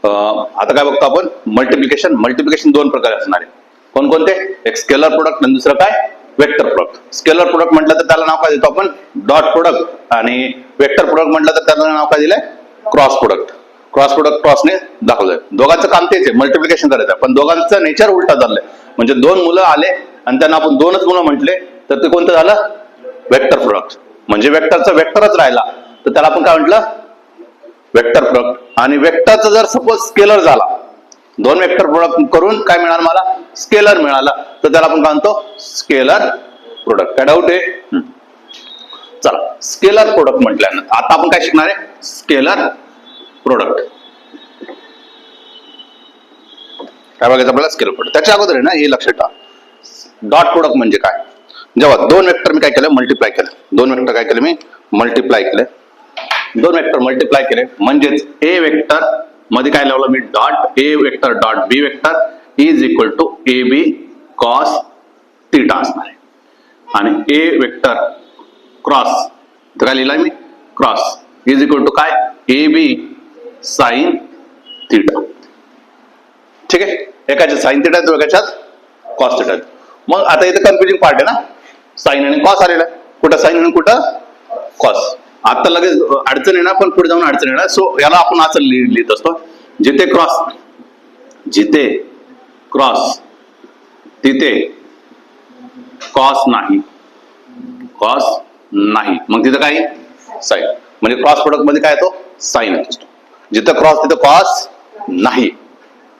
आता काय बघतो आपण, मल्टिप्लिकेशन दोन प्रकारे असणार आहे. कोणकोणते? एक स्केलर प्रोडक्ट आणि दुसरं काय, वेक्टर प्रोडक्ट. स्केलर प्रोडक्ट म्हटलं तर त्याला नाव काय देतो आपण, डॉट प्रोडक्ट, आणि वेक्टर प्रोडक्ट म्हटलं तर त्याला नाव काय दिलंय, क्रॉस प्रोडक्ट. क्रॉस प्रोडक्ट क्रॉसने दाखवलंय. दोघांचं काम तेच आहे, मल्टिप्लिकेशन करायचं, पण दोघांचं नेचर उलटा चाललंय. म्हणजे दोन मुलं आले आणि त्यांना आपण दोनच मुलं म्हटले तर ते कोणतं झालं, वेक्टर प्रोडक्ट. म्हणजे वेक्टरचा वेक्टरच राहिला तर त्याला आपण काय म्हटलं, वेक्टर प्रोडक्ट. आणि वेक्टरचा जर सपोज स्केलर झाला, दोन वेक्टर प्रोडक्ट करून काय मिळालं मला, स्केलर मिळाला, तर त्याला आपण काय म्हणतो, स्केलर प्रोडक्ट. काय डाऊट आहे? चला, स्केलर प्रोडक्ट म्हटल्यानंतर आता आपण काय शिकणार आहे, स्केलर प्रोडक्ट. काय बघायचं आपल्याला, स्केलर प्रोडक्ट. त्याच्या अगोदर आहे ना, हे लक्षात ठेवा, डॉट प्रोडक्ट म्हणजे काय. जेव्हा दोन वेक्टर मी काय केलं, मल्टिप्लाय केलं. दोन वेक्टर काय केलं मी, मल्टिप्लाय केले. दोन वेक्टर मल्टिप्लाय केले म्हणजेच ए वेक्टर मध्ये काय लावलं मी, dot A vector dot B vector is equal to A B cos theta असणार आहे. आणि ए वेक्टर क्रॉस, तर काय लिहिलंय मी, क्रॉस इज इक्वल टू काय, ए बी साइन थिटा. ठीक आहे, एकाच्यात साइन थिटा आहे, एकाच्यात कॉस थिटा आहे. मग आता इथे कन्फ्युजिंग पार्ट आहे ना, साइन आणि कॉस आलेला आहे. कुठं साइन आणि कुठं कॉस. आता लगेच अडचण येणार, पण पुढे जाऊन अडचण येणार. सो याला आपण असं लिहित असतो, जिथे क्रॉस तिथे कॉस नाही, मग तिथं काय, साइन. म्हणजे क्रॉस प्रोडक्ट मध्ये काय येतो, साइन असतो. जिथे क्रॉस तिथे कॉस नाही,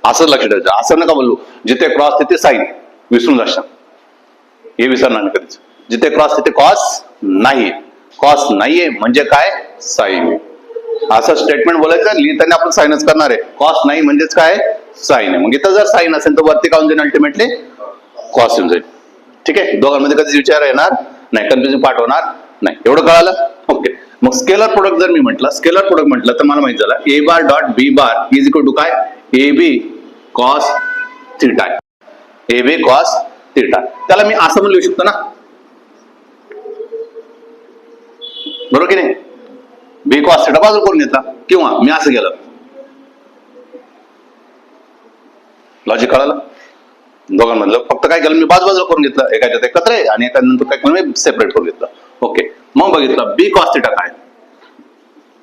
असं लक्षात ठेवायचं. असं नका बोलू, जिथे क्रॉस तिथे साइन, विसरून जाशाल, हे विसरणार नाही कधीच. जिथे क्रॉस तिथे कॉस नाही, कॉस नाहीये म्हणजे काय, साइन. असं स्टेटमेंट बोलायचं, लिहिताना आपण साइनच करणार आहे. कॉस नाही म्हणजेच काय, साइन आहे. मग इथं जर साइन असेल तर वरती काय होऊन जाईल, अल्टिमेटली कॉस येऊन जाईल. ठीक आहे, दोघांमध्ये कधीच विचार येणार नाही, कन्फ्युजिंग पार्ट होणार नाही. एवढं कळालं? ओके. मग स्केलर प्रोडक्ट जर मी म्हटलं, स्केलर प्रोडक्ट म्हटलं तर मला माहित झालं, A bar dot B bar is equal to काय, A B cos theta. A B cos theta. त्याला मी असं पण लिहू शकतो ना, बरोबर की नाही, बी कॉस थिटा बाजूला करून घेतला, किंवा मी असं केलं. लॉजिक कळालं दोघांमधलं? फक्त काय केलं मी, बाजूला करून घेतलं, एकाच्यात एकत्र आहे आणि एकानंतर काय केलं मी, सेपरेट करून घेतलं. ओके. मग बघितलं बी कॉस थिटा काय,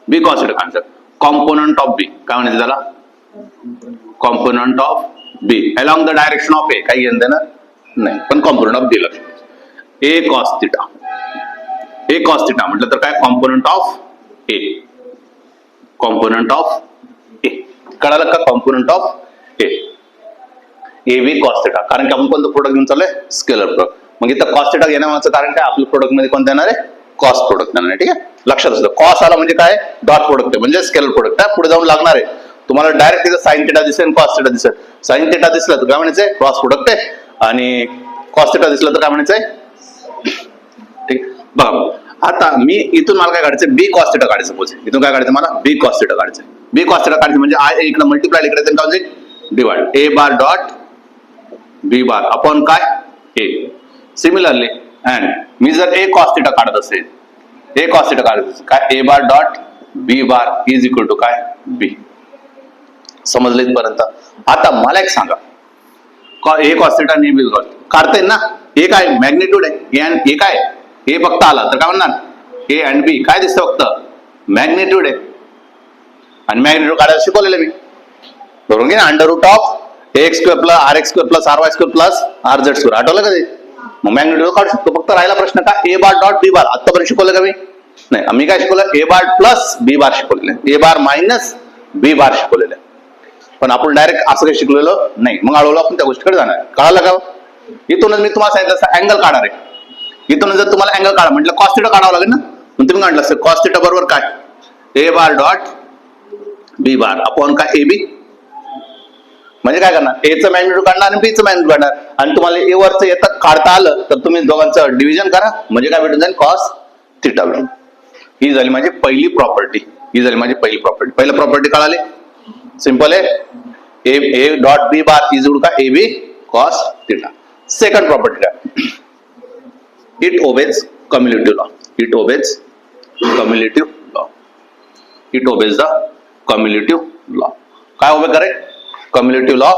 बी कॉस थिटा काय, कॉम्पोनंट ऑफ बी. काय म्हणायचं त्याला, component of B along the direction of A. काही घेणं देणं नाही, पण कॉम्पोनंट ऑफ बी लक्षात. A cos theta, A cos theta म्हटलं तर काय, component of A, component of A. कळालं का, component of A, A B cos theta. कारण की आपण कोणतं प्रोडक्ट घेऊन चाललोय, स्केलर प्रोडक्ट. मग इथं कॉस थिटा घेण्यामागचं कारण काय, आपल्या प्रोडक्ट मध्ये कोणतं येणार आहे, कॉस प्रोडक्ट येणार आहे. ठीक आहे, लक्षात असलं. कॉस आला म्हणजे काय, डॉट प्रोडक्ट आहे, म्हणजे स्केलर प्रोडक्ट आहे. पुढे जाऊन लागणार आहे तुम्हाला डायरेक्ट तिथं साइन थिटा दिसेल, कॉस थिटा दिसेल. साइन थिटा दिसलं तर काय म्हणायचंय, क्रॉस प्रोडक्ट आहे, आणि कॉस थिटा दिसलं तर काय म्हणायचंय. ठीक, बघा आता मी इथून मला काय काढायचं, बी कॉस थिटा काढायचं. सपोज इथून काय काढायचं मला, बी कॉस थिटा काढायचं. बी कॉस थिटा काढायचं म्हणजे आय इकडे मल्टिप्लाय, इकडे काय होईल, divide. A bar dot B bar upon काय, ए. सिमिलरली अँड मी जर ए कॉस थिटा काढत असेल, ए कॉस थिटा काढत असेल काय, A bar dot B bar is equal to काय, बी. समजलं इथपर्यंत? आता मला एक सांगा, ए कॉस थिटा आणि बी काढता ना, हे काय मॅग्निट्यूड आहे, हे काय, हे फक्त आला तर काय म्हणणार, ए अँड बी काय दिसतं, फक्त मॅग्निट्यूड आहे. आणि मॅग्निट्यूड काढायला शिकवलेलं मी, बरोबर की ना, under root of x square plus r x square plus r y square plus r z square. आठवलं का ते? मग मॅग्निट्यूड काढू शकतो. फक्त राहिला प्रश्न का, ए बार डॉट बी बार. आतापर्यंत शिकवलं का मी? नाही. आम्ही काय शिकवलं, ए बार प्लस बी बार शिकवलेलं, ए बार मायनस बी बार शिकवलेलं. पण आपण डायरेक्ट असं काही शिकलेलं नाही. मग हळूहळू आपण त्या गोष्टीकडे जाणार. कळालं का? इथूनच मी तुम्हाला सांगितलं अँगल काढणार आहे. इथून जर तुम्हाला अँगल काढा म्हटलं, कॉस थिटा काढावं लागेल ना. मग तुम्ही काढलं असेल कॉस थिटा बरोबर काय, A bar dot B bar upon काय, ए बी. म्हणजे काय करणार, एचं मॅग्निट्यूड काढणार आणि बीचं मॅग्निट्यूड काढणार. आणि तुम्हाला ए वरचं येतं काढता आलं तर तुम्ही दोघांचं डिव्हिजन करा, म्हणजे काय भेटून जाईल, कॉस थिटा भेटून. ही झाली माझी पहिली प्रॉपर्टी. पहिली प्रॉपर्टी कळाली, सिंपल आहे. A dot B bar is equal to A B cos theta. Second property काय, it obeys cumulative law. It obeys the cumulative law. काय उभे करे? कम्युलेटिव्ह लॉ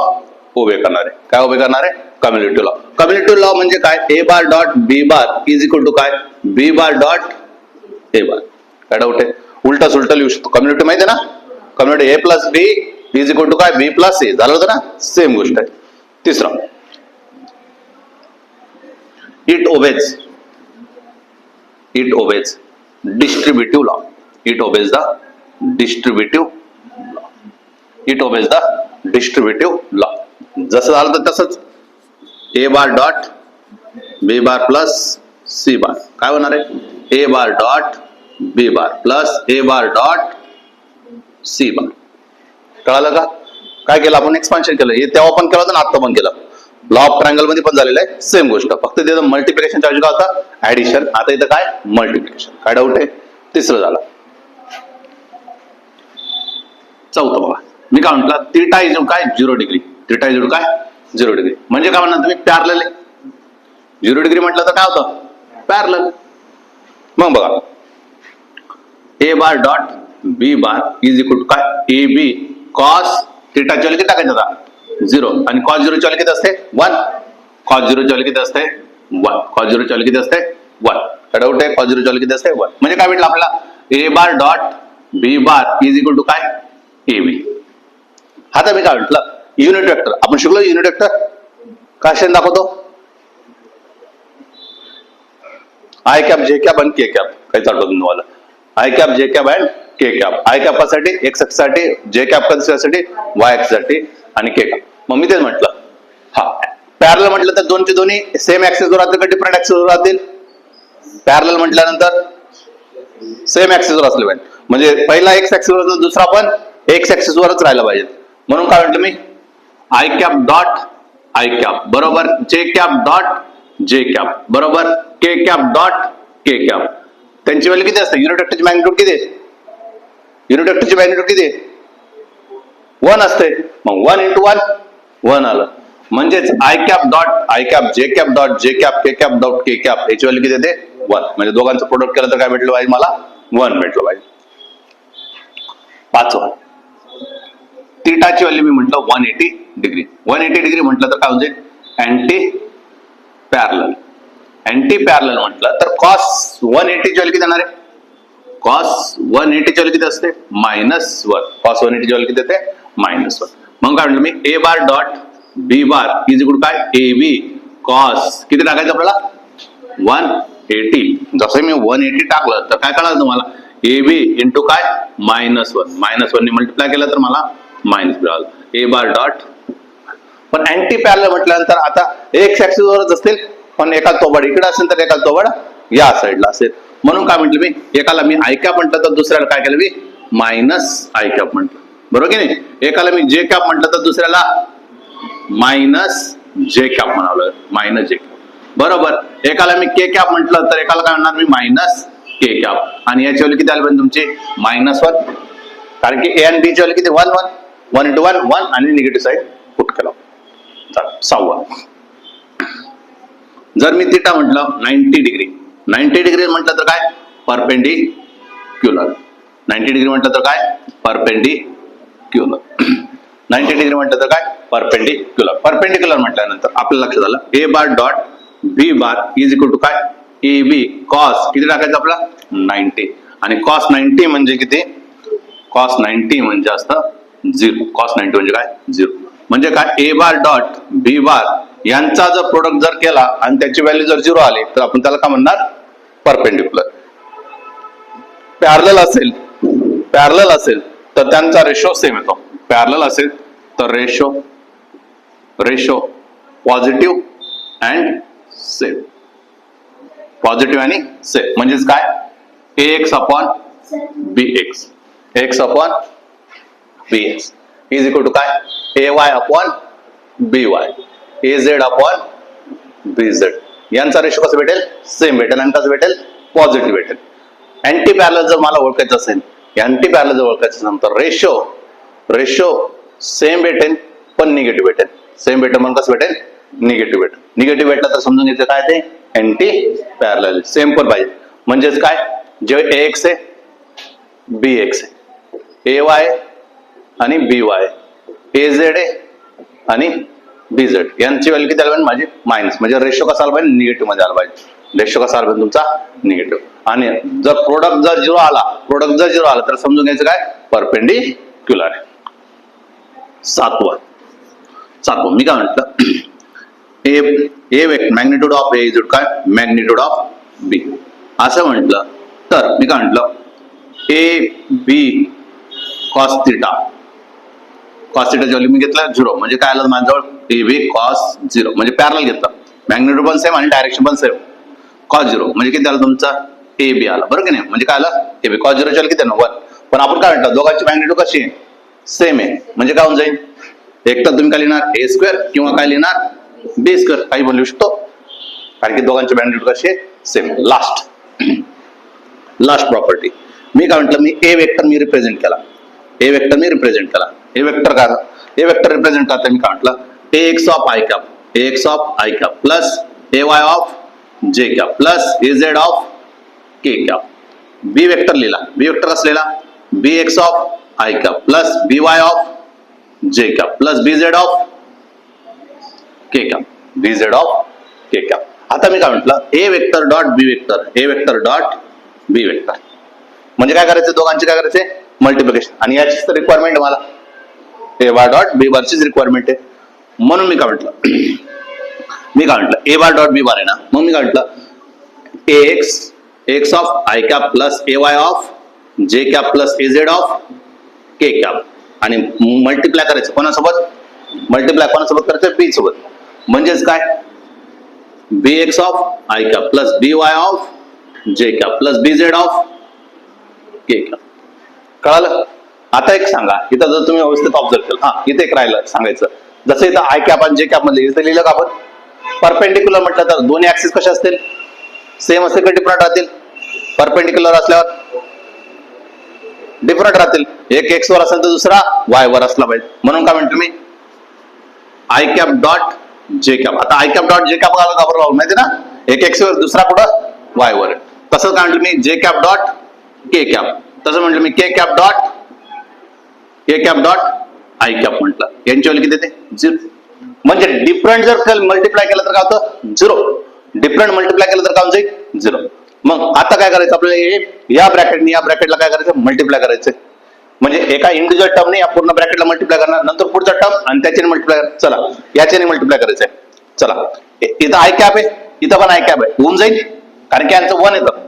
उभे करणारे. काय उभे करणारे? कम्युलेटिव्ह लॉ. कम्युलेटिव्ह लॉ म्हणजे काय? A bar dot B bar is equal to काय? B bar dot A bar. काय डाऊट आहे? उलटा सुलटा लिहू शकतो. कम्युनिटी माहिती आहे ना? Community A plus B is equal to काय? B plus A. झालं होतं ना? सेम गोष्ट आहे. तिसरा, it obeys distributive law. It obeys the distributive law. It obeys the distributive law. जसं झालं तर तसंच A bar dot B bar plus C bar काय होणार आहे? A bar dot B bar plus A bar dot C bar. कळालं का? काय केलं आपण? एक्सपान्शन केलं. हे तेव्हा पण केलं होतं ना, आता पण केलं. लॉ ऑफ ट्रायंगल मध्ये पण झालेलं आहे सेम गोष्ट. फक्त तिथं मल्टिप्लिकेशन चार्ज काय होता? ऍडिशन. आता इथं काय? मल्टिप्लिकेशन. काय डाऊट आहे? तिसरं झालं. चौथं बघा. मी काय म्हटलं? थीटा इज काय? 0 डिग्री. थीटा इज काय? 0 डिग्री. म्हणजे काय म्हणणार तुम्ही? पॅरलल आहे. 0 डिग्री म्हटलं तर काय होतं? पॅरलल. मग बघा, A bar dot B bar is equal to काय? ए बी कॉस थीटा ची व्हॅल्यू किती टाकायचं आता? 0. आणि कॉस 0 ची व्हॅल्यू किती असते? 1. कॉस 0 ची व्हॅल्यू किती असते? 1. कॉस 0 ची व्हॅल्यू किती असते? 1. काय डाऊट आहे? कॉस 0 ची व्हॅल्यू किती असते? 1. म्हणजे काय भेटलं आपल्याला? A bar dot B bar is equal to काय? ए बी. आता मी काय म्हटलं? युनिट वेक्टर आपण शिकलो. युनिट वेक्टर कशाने दाखवतो? आय कॅप, जे कॅप आणि के कॅप. काहीच आठवत तुम्हाला? I cap, J cap and K cap. I कॅपसाठी एक्स ऍक्सिस साठी, जे कॅप साठी वाय ऍक्सिस साठी आणि के कॅप. मग मी तेच म्हटलं, हा पॅरलल म्हटलं तर दोनचे दोन्ही सेम ऍक्सिस वर राहतील का डिफरंट ऍक्सिस वर राहतील? पॅरलल म्हटल्यानंतर सेम ऍक्सिस वर असले पाहिजे. म्हणजे पहिला एक्स ऍक्सिस वर, दुसरा पण एक्स ऍक्सिस वरच राहिला पाहिजे. म्हणून काय म्हटलं मी? I cap dot I cap बरोबर J cap dot J cap बरोबर K cap dot K cap. त्यांची व्हॅल्यू किती असते? युनिट वेक्टरची मॅग्निट्यूड किती आहे? युनिट वेक्टरची मॅग्निट्यूड किती आहे? 1 असते. मग 1 × 1 1 आलं. म्हणजेच I cap dot I cap J cap dot J cap K cap dot K cap याची व्हॅल्यू किती येते? 1. म्हणजे दोघांचं प्रोडक्ट केलं तर काय भेटलं पाहिजे मला? 1 भेटलं पाहिजे. पाचवा, थीटाची व्हॅल्यू मी म्हटलं 180 डिग्री. 180 डिग्री म्हटलं तर काय होते? Anti parallel. अँटी पॅरलल म्हटलं तर कॉस 180 ची व्हॅल्यू किती येणार आहे? कॉस 180 ची व्हॅल्यू किती असते? -1. कॉस 180 ची व्हॅल्यू किती येते? -1. मग काय म्हटलं मी? A bar dot B bar is equal काय? ए बी कॉस किती टाकायचं आपल्याला? 180. जसं मी 180 टाकलं तर काय कळालं तुम्हाला? ए बी इंटू काय? -1. -1 ने मल्टिप्लाय केलं तर मला मायनस मिळालं. ए बार डॉट. पण अँटी पॅरलल म्हटल्यानंतर आता एक्स ऍक्सिस वरच असतील, पण एका तोबड इकडे असेल तर एका तोबड या साईडला असेल. म्हणून काय म्हटलं मी? एकाला मी आय कॅप म्हटलं तर दुसऱ्याला काय केलं मी? मायनस आय कॅप म्हटलं. बरोबर की नाही? एकाला मी जे कॅप म्हटलं तर दुसऱ्याला मायनस जे कॅप म्हणावं लागेल. मायनस जे कॅप बरोबर. एकाला मी के कॅप म्हटलं तर एकाला काय म्हणणार मी? Minus K cap. आणि याची व्हॅल्यू किती आली पाहिजे तुमची? -1. कारण की ए आणि बी ची व्हॅल्यू किती? 1 1. 1 × 1 1 आणि निगेटिव्ह साईड पुट केला. 6वा, जर मी थीटा म्हटलं 90 डिग्री. 90 डिग्री म्हटलं तर काय? परपेंडिक्युलर. 90 डिग्री म्हटलं तर काय? परपेंडिक्युलर. 90 डिग्री म्हटलं तर काय? परपेंडिक्युलर. परपेंडिक्युलर म्हटल्यानंतर आपल्या लक्षात आलं A bar dot B bar is equal to काय? ए बी कॉस किती टाकायचं आपला? 90. आणि कॉस 90 म्हणजे किती? कॉस 90 म्हणजे असतं 0. कॉस 90 म्हणजे काय? 0. म्हणजे काय? ए बार डॉट बी बार यांचा जर प्रोडक्ट जर केला आणि त्याची व्हॅल्यू जर 0 आली तर आपण त्याला काय म्हणणार? परपेंडिक्युलर. पॅरलल असेल तर त्यांचा रेशो सेम येतो. पॅरलल असेल तर ratio positive and same. Positive आणि सेम म्हणजेच काय? ax upon bx x upon bx is equal to काय? ay upon by az upon bz. यांचा रेशो कसं भेटेल? सेम भेटेल. आणि कसं भेटेल? पॉझिटिव्ह भेटेल. अँटी पॅरलल जर मला ओळखायचं असेल, अँटी पॅरलल जर ओळखायचं असेल तर रेशो सेम भेटेल पण निगेटिव्ह भेटेल. सेम भेटेल म्हणून कसं भेटेल? निगेटिव्ह भेटेल. निगेटिव्ह भेटलं तर समजून घ्यायचं काय ते? Anti parallel. सेम पण पाहिजे. म्हणजेच काय? जे ax आहे bx आहे, ay आणि by ए झेड ए आणि बी झेड यांची व्हॅल्यू किती आली पाहिजे माझी मायनस, म्हणजे रेशो कसा आला पाहिजे निगेटिव्ह मध्ये आला पाहिजे, रेशो कसा आला पाहिजे तुमचा निगेटिव्ह. आणि जर प्रोडक्ट जर झिरो आला तर समजून घ्यायचं काय परपेंडिक्युलर आहे. सातवं मी काय म्हटलं ए मॅग्निट्यूड ऑफ ए इज काय मॅग्निट्यूड ऑफ बी असं म्हटलं तर मी काय म्हटलं ए बी कॉस थिटा ची व्हॅल्यू मी घेतलं 0 म्हणजे काय आलं माझ्याजवळ ए बी कॉस 0 म्हणजे पॅरलल घेतलं, मॅग्निट्यूड पण सेम आणि डायरेक्शन पण सेम. कॉस 0 म्हणजे किती आलं तुमचा ए बी आला बरोबर की नाही, म्हणजे काय आलं ए बी कॉस 0 ची व्हॅल्यू किती आहे 1. पण आपण काय म्हटलं दोघांची मॅग्निट्यूड कशी आहे सेम आहे, म्हणजे काय होऊन जाईल एक तर तुम्ही काय लिहिणार ए स्क्वेअर किंवा काय लिहिणार बी स्क्वेअर काही पण लिहू शकतो कारण की दोघांची मॅग्निट्यूड कशी आहे सेम. लास्ट प्रॉपर्टी मी काय म्हटलं मी ए वेक्टर मी रिप्रेझेंट केला, ए वेक्टर रिप्रेझेंट करता मी काय म्हटलं X of I cap plus A Y of J cap plus A Z of K cap. B vector लिहिला, बी वेक्टर असलेला B X of I cap plus B Y of J cap plus B Z of K cap. आता मी काय म्हटलं A vector dot B vector म्हणजे काय करायचं दोघांचे काय करायचे मल्टिप्लिकेशन, आणि याचीच तर रिक्वायरमेंट मला ए बार डॉट बी बारचीच रिक्वायरमेंट आहे. म्हणून मी काय म्हटलं ए बार डॉट बी बार आहे ना, मग मी काय म्हटलं X of I cap plus A Y of J cap plus A Z of K cap आणि मल्टिप्लाय करायचं कोणासोबत करायचं बी सोबत, म्हणजेच काय B X of I cap plus B Y of J cap plus B Z of K cap. कळालं. आता एक सांगा इथं जर तुम्ही व्यवस्थित ऑब्झर्व केलं, हा इथे एक राहिलं सांगायचं, जसं इथं आय कॅप आणि जे कॅप मध्ये इथं लिहिलं का आपण परपेंडिक्युलर म्हटलं तर दोन्ही ऍक्सिस कसे असतील सेम असतील का डिफरंट राहतील, परपेंडिक्युलर असल्यावर डिफरंट राहतील, एक एक्स वर असेल तर दुसरा वाय वर असला पाहिजे. म्हणून काय म्हणतो मी I cap dot J cap. आता I cap dot J cap घाबरला लावून माहिती ना, एक एक्स वर दुसरा कुठं वाय वर. तसं काय म्हटलं मी जे कॅप डॉट के कॅप, तसं म्हटलं मी K cap dot I cap म्हटलं, यांची व्हॅल्यू किती येते 0. म्हणजे डिफरंट जर मल्टिप्लाय केलं तर काय होतं 0, डिफरंट मल्टिप्लाय केलं तर काय होऊन जाईल 0. मग आता काय करायचं आपल्याला या ब्रॅकेटला काय करायचं मल्टिप्लाय करायचं, म्हणजे एका इंडिव्हिज्युअल टर्मने या पूर्ण ब्रॅकेटला मल्टिप्लाय करणार, नंतर पुढचा टर्म आणि त्याच्याने मल्टिप्लाय चला याच्याने मल्टिप्लाय करायचंय. चला इथं आय कॅप आहे इथं पण आय कॅप आहे होऊन जाईल कारण की यांचं 1 येतं,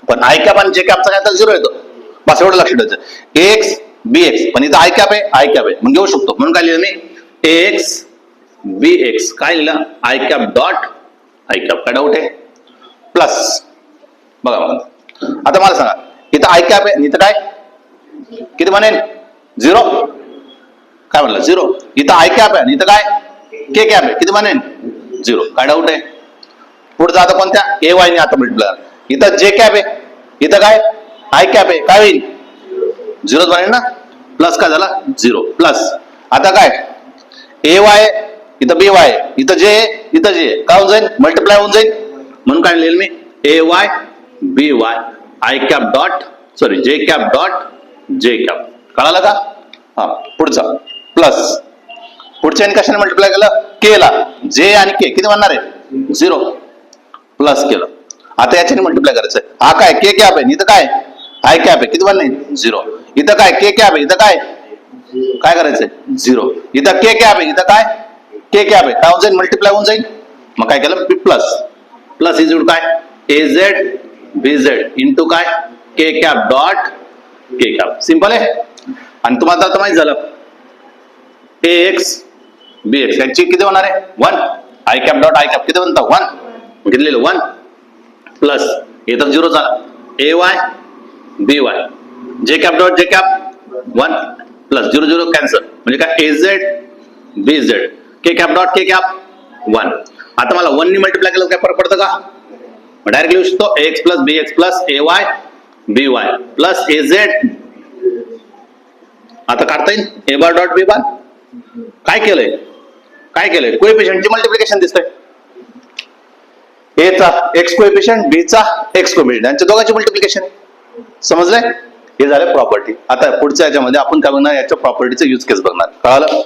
पण आय कॅप आणि जे कॅपचा काय तर 0 येतो, बस एवढं लक्षात ठेवायचं. एक्स बी एक्स पण इथं आय कॅप आहे मग घेऊ शकतो, म्हणून काय लिहिलं मी एक्स बी एक्स काय लिहिलं I cap dot I cap. काय डाऊट आहे प्लस बघा आता मला सांगा इथं आय कॅप आहे इथं काय किती बनेल 0, काय म्हणलं 0. इथं आय कॅप आहे इथं काय के कॅप आहे किती बनेल 0. काय डाऊट आहे पुढचं आता कोणत्या ए वाय ने आता मल्टिप्लाय, इथं जे कॅप आहे इथं काय आय कॅप आहे काय होईल 0 बनेल ना, प्लस काय झाला 0 प्लस. आता काय ए वाय इथं बी वाय इथं जे काय होऊन जाईल मल्टिप्लाय होऊन जाईल, म्हणून काय लिहिलं मी A Y B Y I cap dot J cap dot J cap. कळालं का. हा पुढचा प्लस, पुढच्या कशाने मल्टिप्लाय केलं केला जे आणि के किती बनणार आहे 0 प्लस केलं. आता याच्याने मल्टिप्लाय करायचं, हा काय के कॅप आहे इथं काय आय कॅप आहे किती बनणार 0. इथं काय के कॅप आहे इथं काय करायचंय 0. इथं के कॅप आहे इथं काय के कॅप आहे काय होऊन जाईल मल्टिप्लाय होऊन जाईल. मग काय केलं प्लस इज काय A Z B Z into काय K cap dot K cap. Simple आहे. आणि तुम्हाला आता माहित झालं ए एक्स बी एक्स याची किती होणार आहे 1, I cap dot I cap किती बनतं 1 घेतलेलं 1 प्लस इथं 0 झाला A Y B Y J cap dot J cap 1 plus 0 0 cancel म्हणजे काय A Z B Z K cap dot K cap 1. आता मला 1 ने मल्टिप्लाय केलं काय फरक पडतं का, डायरेक्ट लिहू शकतो x plus b x plus ए वाय बी वाय प्लस ए झेड. आता काढता येईल ए बार डॉट बी बार. काय केलंय कोएफिशियंटची मल्टिप्लिकेशन दिसतंय, ए चा एक्स कोएफिशियंट बी चा एक्स कोएफिशियंट यांच्या दोघांची मल्टिप्लिकेशन. समजलंय हे झालं प्रॉपर्टी. आता पुढच्या याच्यामध्ये आपण काय बघणार, याच्या प्रॉपर्टीचं यूज केस बघणार. कळालं?